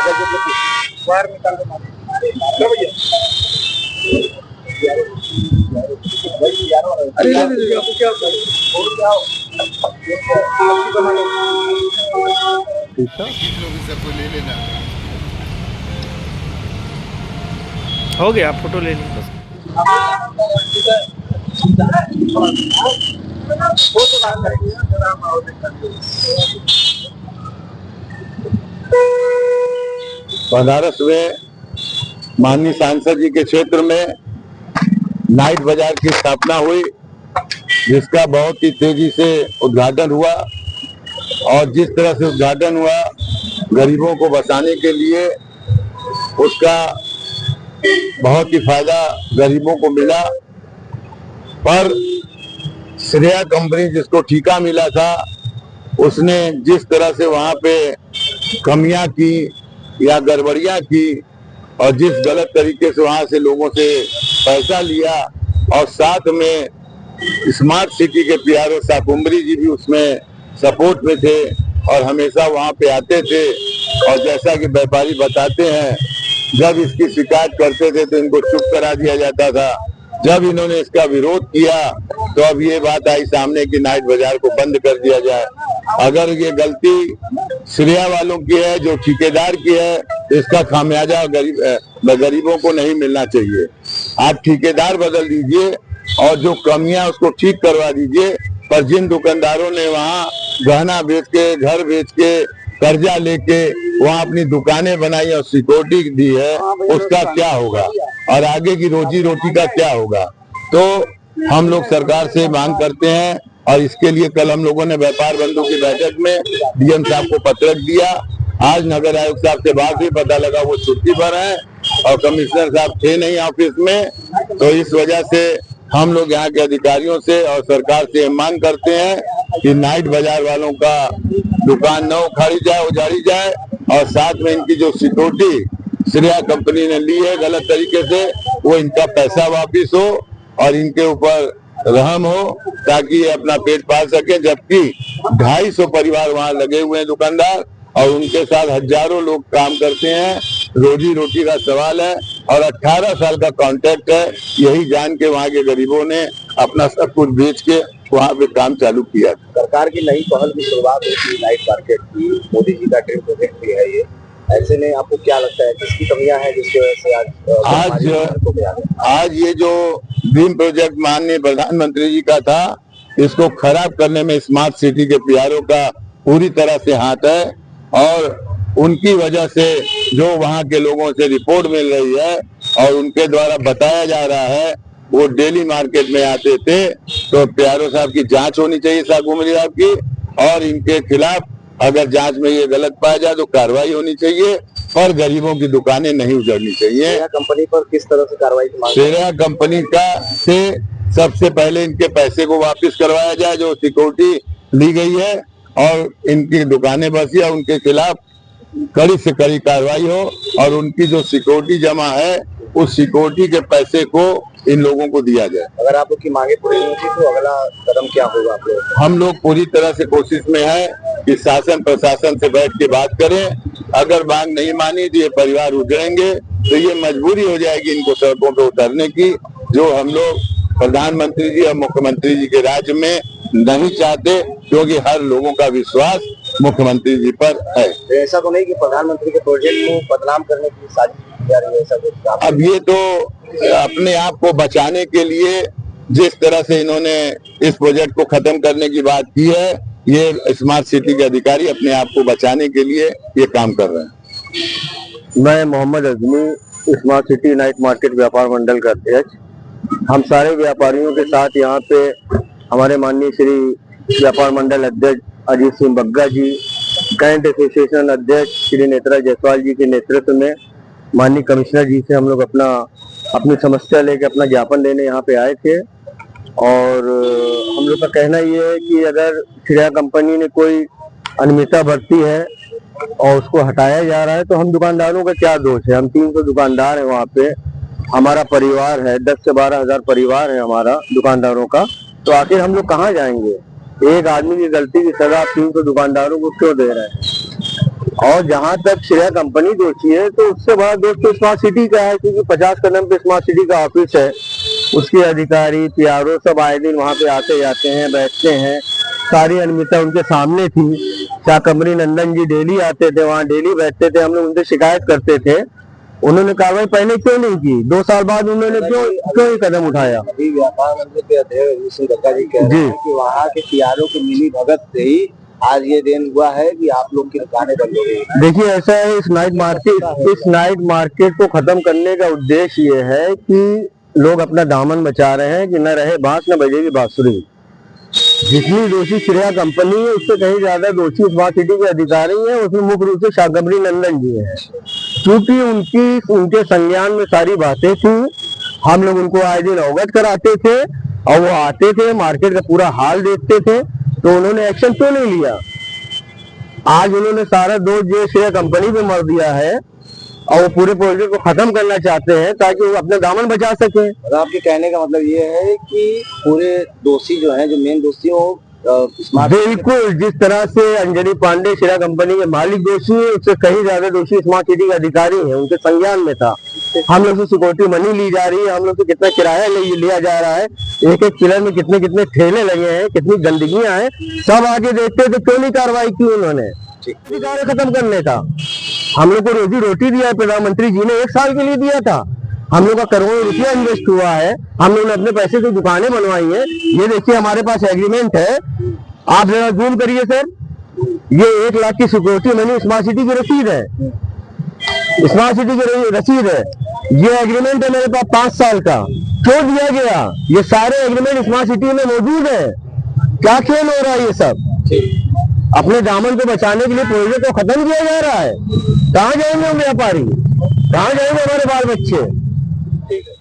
बाहर निकाल दो भैया। ले लेना हो गया, फोटो ले ली बस। बनारस में माननीय सांसद जी के क्षेत्र में नाइट बाजार की स्थापना हुई, जिसका बहुत ही तेजी से उद्घाटन हुआ। और जिस तरह से उद्घाटन हुआ, गरीबों को बचाने के लिए उसका बहुत ही फायदा गरीबों को मिला। पर श्रेया कंपनी जिसको ठेका मिला था, उसने जिस तरह से वहां पे कमियां की या गड़बड़ियां की और जिस गलत तरीके से वहां से लोगों से पैसा लिया, और साथ में स्मार्ट सिटी के पीआरओ शाकुंभरी जी भी उसमें सपोर्ट में थे और हमेशा वहां पे आते थे। और जैसा कि व्यापारी बताते हैं, जब इसकी शिकायत करते थे तो इनको चुप करा दिया जाता था। जब इन्होंने इसका विरोध किया तो अब ये बात आई सामने कि नाइट बाजार को बंद कर दिया जाए। अगर ये गलती श्रेया वालों की है, जो ठेकेदार की है, इसका खामियाजा गरीबों को नहीं मिलना चाहिए। आप ठेकेदार बदल दीजिए और जो कमियां उसको ठीक करवा दीजिए। पर जिन दुकानदारों ने वहाँ गहना बेच के, घर बेच के, कर्जा लेके वहाँ अपनी दुकानें बनाई और सिक्योरिटी दी है, उसका क्या होगा और आगे की रोजी रोटी का क्या होगा। तो हम लोग सरकार से मांग करते हैं और इसके लिए कल हम लोगों ने व्यापार बंधु की बैठक में डीएम साहब को पत्र दिया। आज नगर आयुक्त साहब से बात हुई, पता लगा वो छुट्टी पर है और कमिश्नर साहब थे नहीं ऑफिस में। तो इस वजह से हम लोग यहाँ के अधिकारियों से और सरकार से मांग करते हैं कि नाइट बाजार वालों का दुकान न उखाड़ी जाए, उजाड़ी जाए, और साथ में इनकी जो सिक्योरिटी श्रेया कंपनी ने ली है गलत तरीके से, वो इनका पैसा वापिस हो और इनके ऊपर रहम हो, ताकि ये अपना पेट पाल सके। जबकि 250 परिवार वहाँ लगे हुए हैं दुकानदार, और उनके साथ हजारों लोग काम करते हैं। रोजी रोटी का सवाल है और 18 साल का कॉन्ट्रैक्ट है। यही जान के वहाँ के गरीबों ने अपना सब कुछ बेच के वहाँ पे काम चालू किया। सरकार की नई पहल की शुरुआत हुई थी नाइट मार्केट की, मोदी जी का ड्रीम प्रोजेक्ट भी है ये। ऐसे में आपको क्या लगता है किसकी कमियां हैं जिसकी वजह से आज ये जो ड्रीम प्रोजेक्ट माननीय प्रधानमंत्री जी का था, इसको खराब करने में स्मार्ट सिटी के पीआरओ का पूरी तरह से हाथ है। और उनकी वजह से जो वहाँ के लोगों से रिपोर्ट मिल रही है और उनके द्वारा बताया जा रहा है, वो डेली मार्केट में आते थे। तो पीआरओ साहब की जांच होनी चाहिए, शाकुंभरी साहब की, और इनके खिलाफ अगर जांच में ये गलत पाया जाए तो कार्रवाई होनी चाहिए और गरीबों की दुकानें नहीं उजड़नी चाहिए। कंपनी पर किस तरह से कार्रवाई की मांग? श्रेया कंपनी का से सबसे पहले इनके पैसे को वापस करवाया जाए जो सिक्योरिटी ली गई है, और इनकी दुकानें बसी है, उनके खिलाफ कड़ी से कड़ी कार्रवाई हो, और उनकी जो सिक्योरिटी जमा है उस सिक्योरिटी के पैसे को इन लोगों को दिया जाए। अगर आप लोग की मांगे पूरी नहीं होती तो अगला कदम क्या होगा आप लोग? हम लोग पूरी तरह से कोशिश में है कि शासन प्रशासन से बैठ के बात करें। अगर मांग नहीं मानी तो ये परिवार उजड़ेंगे, तो ये मजबूरी हो जाएगी इनको सड़कों पे उतरने की, जो हम लोग प्रधानमंत्री जी और मुख्यमंत्री जी के राज्य में नहीं चाहते, क्योंकि हर लोगों का विश्वास मुख्यमंत्री जी पर है। ऐसा तो नहीं कि प्रधानमंत्री के प्रोजेक्ट को बदनाम करने की साजिश की जा रही है? ऐसा कुछ? अब ये तो अपने आप को बचाने के लिए जिस तरह से इन्होंने इस प्रोजेक्ट को खत्म करने की बात की है, ये स्मार्ट सिटी के अधिकारी अपने आप को बचाने के लिए ये काम कर रहे हैं। मैं Mohammad Azmi, smart city night market व्यापार मंडल का अध्यक्ष। हम सारे व्यापारियों के साथ यहाँ पे हमारे माननीय श्री व्यापार मंडल अध्यक्ष अजीत सिंह बग्गा जी, कैंट एसोसिएशन अध्यक्ष श्री नेत्रा जायसवाल जी के नेतृत्व में माननीय कमिश्नर जी से हम लोग अपनी समस्या लेके अपना ज्ञापन देने यहाँ पे आए थे। और हम लोग का कहना ये है कि अगर श्रेया कंपनी ने कोई अनियमितता बरती है और उसको हटाया जा रहा है तो हम दुकानदारों का क्या दोष है? हम 300 दुकानदार हैं वहाँ पे, हमारा परिवार है, 10 से 12 हजार परिवार है हमारा दुकानदारों का। तो आखिर हम लोग कहाँ जाएंगे? एक आदमी की गलती की सजा 300 दुकानदारों को क्यों दे रहे हैं? और जहां तक श्रेया कंपनी दोषी है तो उससे बड़ा दोष तो स्मार्ट सिटी का है, क्योंकि 50 कदम पे स्मार्ट सिटी का ऑफिस है, उसके अधिकारी पीआरओ सब आए दिन वहां पे आते जाते हैं, बैठते हैं, सारी अनियमितता उनके सामने थी। शाकंभरी नंदन जी डेली आते थे, वहाँ डेली बैठते थे, हम लोग उनसे शिकायत करते थे, उन्होंने कार्रवाई पहले क्यों नहीं की, 2 साल बाद उन्होंने क्यों ये कदम उठाया। अभी व्यापार मंडल के अध्यक्ष अजीत सिंह बग्गा जी कह रहे हैं कि वहाँ के पीआरओ की मिली भगत से ही आज ये दिन हुआ है कि आप लोग की दुकानें बंद हो गई। देखिए ऐसा है, इस नाइट मार्केट को खत्म करने का उद्देश्य ये है कि लोग अपना दामन बचा रहे हैं कि न रहे बांस न बजेगी बांसुरी। जितनी दोषी श्रेया कंपनी है उससे कहीं ज्यादा दोषी स्मार्ट सिटी के अधिकारी हैं, उसमें मुख्य रूप से शाकंभरी नंदन जी हैं, क्योंकि उनके संज्ञान में सारी बातें थी, हम लोग उनको आए दिन अवगत कराते थे और वो आते थे, मार्केट का पूरा हाल देखते थे, तो उन्होंने एक्शन क्यों नहीं लिया। आज उन्होंने सारा दोष जो श्रेया कंपनी पे मर दिया है और वो पूरे प्रोजेक्ट को खत्म करना चाहते हैं ताकि वो अपना दामन बचा सके। और आपके कहने का मतलब ये है कि पूरे दोषी जो हैं, जो मेन दोषी हो स्मार्ट, बिल्कुल जिस तरह से अंजलि पांडे श्रेया कंपनी के मालिक दोषी है, उससे कहीं ज्यादा दोषी स्मार्ट सिटी के अधिकारी हैं, उनके संज्ञान में था। हम लोग से सिक्योरिटी मनी ली जा रही है, हम लोग से कितना किराया लिया जा रहा है, एक एक पिलर में कितने कितने ठेले लगे हैं, कितनी गंदगियां हैं, सब आगे देखते थे, क्यों नहीं कार्रवाई की उन्होंने। अधिकार खत्म करने का, हम लोग को रोजी रोटी दिया है प्रधानमंत्री जी ने, 1 साल के लिए दिया था, हम लोग का करोड़ों रुपया इन्वेस्ट हुआ है, हम लोग ने अपने पैसे से दुकानें बनवाई हैं। ये देखिए हमारे पास एग्रीमेंट है, आप जरा जूम करिए सर, ये 1 लाख की सिक्योरिटी मनी स्मार्ट सिटी की रसीद है, स्मार्ट सिटी की रसीद है। ये एग्रीमेंट है मेरे पास 5 साल का, क्यों दिया गया, ये सारे एग्रीमेंट स्मार्ट सिटी में मौजूद है। क्या खेल हो रहा है ये सब, अपने दामन को बचाने के लिए प्रोजेक्ट को खत्म किया जा रहा है। कहाँ जाएंगे हम व्यापारी, कहाँ जाएंगे हमारे बाल बच्चे। ठीक है।